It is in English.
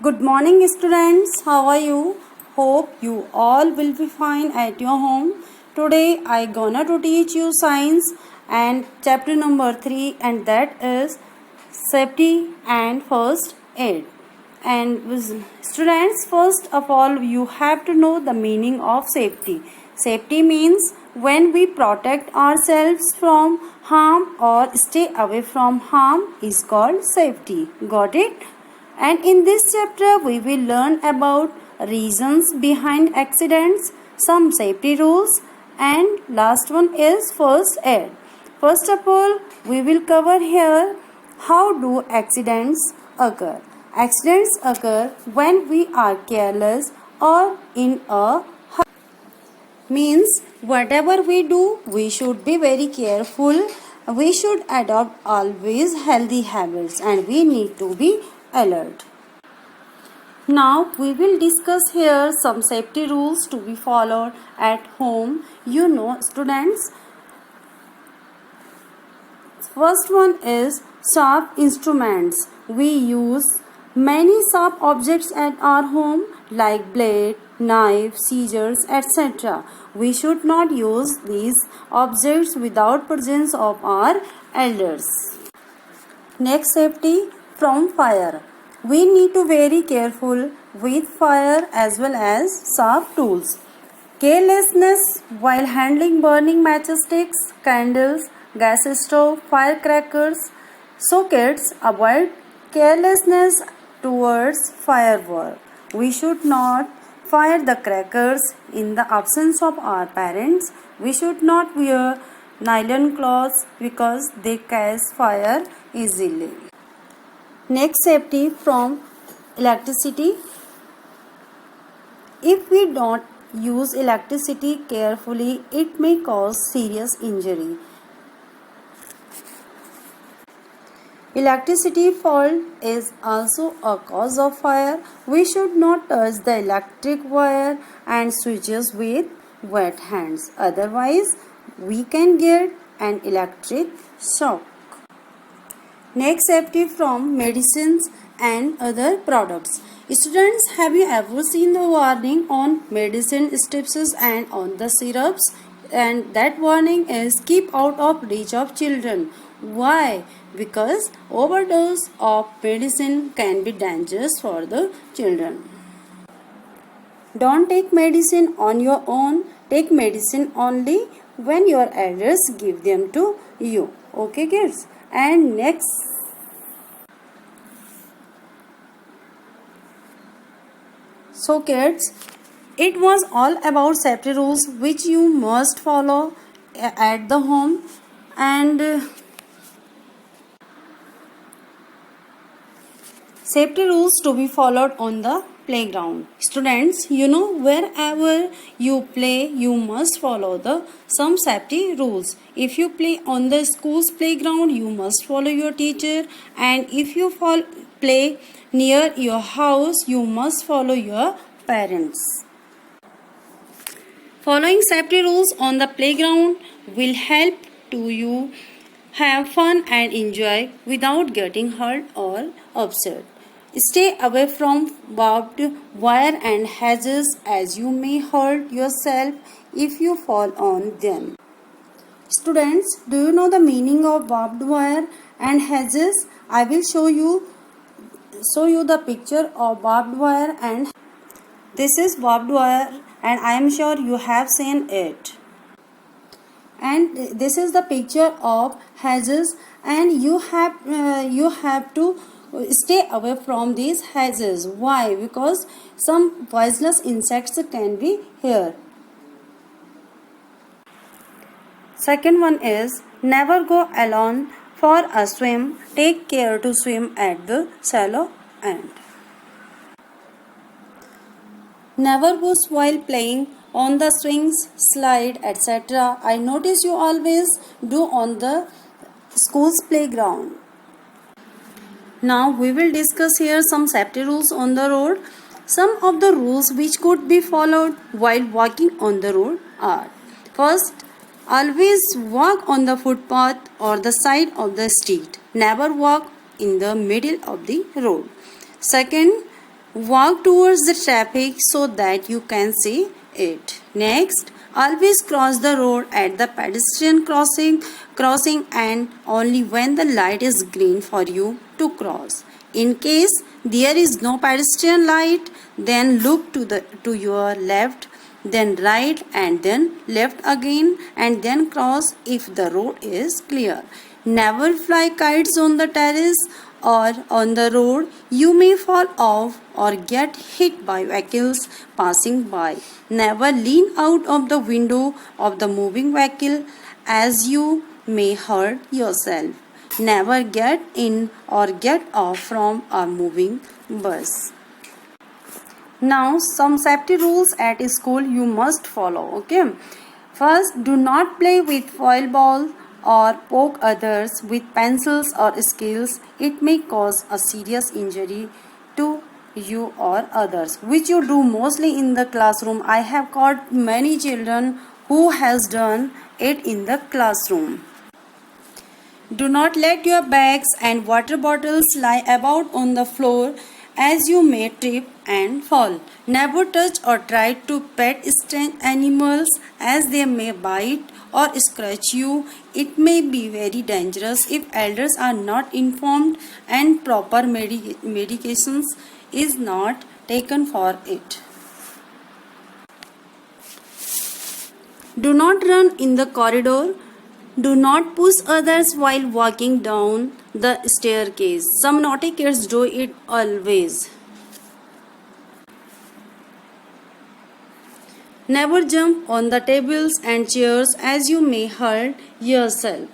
Good morning, students. How are you? Hope you all will be fine at your home. Today I gonna to teach you science and chapter number 3, and that is safety and first aid. Students, first of all, you have to know the meaning of safety. Safety means when we protect ourselves from harm or stay away from harm is called safety. Got it? And in this chapter, we will learn about reasons behind accidents, some safety rules, and last one is first aid. First of all, we will cover here how do accidents occur. Accidents occur when we are careless or in a hurry. Means whatever we do, we should be very careful. We should adopt always healthy habits and we need to be alert. Now we will discuss here some safety rules to be followed at home. You know, students, first one is sharp instruments. We use many sharp objects at our home like blade, knife, scissors, etc. We should not use these objects without presence of our elders. Next, safety from fire. We need to be very careful with fire as well as sharp tools. Carelessness while handling burning matchsticks, candles, gas stove, firecrackers, sockets. Avoid carelessness towards firework. We should not fire the crackers in the absence of our parents. We should not wear nylon cloths because they catch fire easily. Next, safety from electricity. If we don't use electricity carefully, it may cause serious injury. Electricity fault is also a cause of fire. We should not touch the electric wire and switches with wet hands. Otherwise, we can get an electric shock. Next, safety from medicines and other products. Students, have you ever seen the warning on medicine strips and on the syrups? And that warning is keep out of reach of children. Why? Because overdose of medicine can be dangerous for the children. Don't take medicine on your own. Take medicine only when your elders give them to you. Okay, kids? And next, so kids, it was all about safety rules which you must follow at the home, and safety rules to be followed on the playground. Students, you know, wherever you play, you must follow the some safety rules. If you play on the school's playground, you must follow your teacher, and if you play near your house, you must follow your parents. Following safety rules on the playground will help to you have fun and enjoy without getting hurt or upset. Stay away from barbed wire and hedges as you may hurt yourself if you fall on them. Students, do you know the meaning of barbed wire and hedges? I will show you the picture of barbed wire, and this is barbed wire and I am sure you have seen it. And this is the picture of hedges, and you have to stay away from these hedges. Why? Because some poisonous insects can be here. Second one is never go alone for a swim. Take care to swim at the shallow end. Never push while playing on the swings, slide, etc. I notice you always do on the school's playground. Now we will discuss here some safety rules on the road. Some of the rules which could be followed while walking on the road are: first, always walk on the footpath or the side of the street. Never walk in the middle of the road. Second, Walk towards the traffic so that you can see it. Next, always cross the road at the pedestrian crossing and only when the light is green for you to cross. In case there is no pedestrian light, then look to your left, then right and then left again and then cross if the road is clear. Never fly kites on the terrace or on the road. You may fall off or get hit by vehicles passing by. Never lean out of the window of the moving vehicle as you may hurt yourself. Never get in or get off from a moving bus. Now, some safety rules at school you must follow. Okay. First, do not play with foil ball or poke others with pencils or scales. It may cause a serious injury to you or others, which you do mostly in the classroom. I have caught many children who has done it in the classroom. Do not let your bags and water bottles lie about on the floor as you may trip and fall. Never touch or try to pet strange animals as they may bite or scratch you. It may be very dangerous if elders are not informed and proper medications is not taken for it. Do not run in the corridor. Do not push others while walking down the staircase. Some naughty kids do it always. Never jump on the tables and chairs as you may hurt yourself.